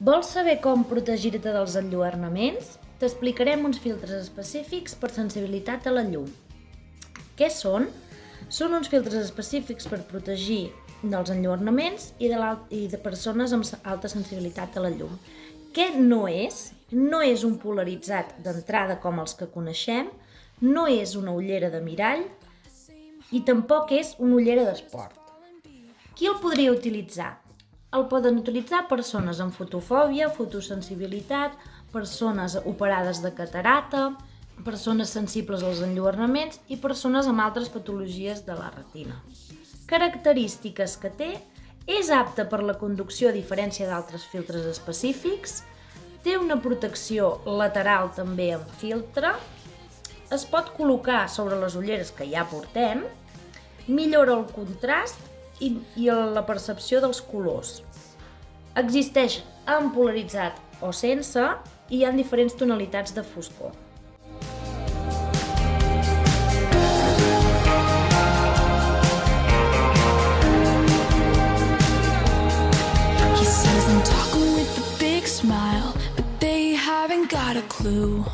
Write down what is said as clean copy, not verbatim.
Vols saber com protegir-te dels enlluernaments? T'explicarem uns filtres específics per sensibilitat a la llum. Què són? Són uns filtres específics per protegir dels enlluernaments i de persones amb alta sensibilitat a la llum. Què no és? No és un polaritzat d'entrada com els que coneixem, no és una ullera de mirall i tampoc és una ullera d'esport. Qui el podria utilitzar? El poden utilitzar persones amb fotofòbia, fotosensibilitat, persones operades de catarata, persones sensibles als enlluernaments i persones amb altres patologies de la retina. Característiques que té: és apte per la conducció a diferència d'altres filtres específics, té una protecció lateral també amb filtre, es pot col·locar sobre les ulleres que ja portem, millora el contrast i la percepció dels colors. Existeix en polaritzat o sense i hi ha diferents tonalitats de foscor. He says I'm talking with a big smile, but they haven't got a clue.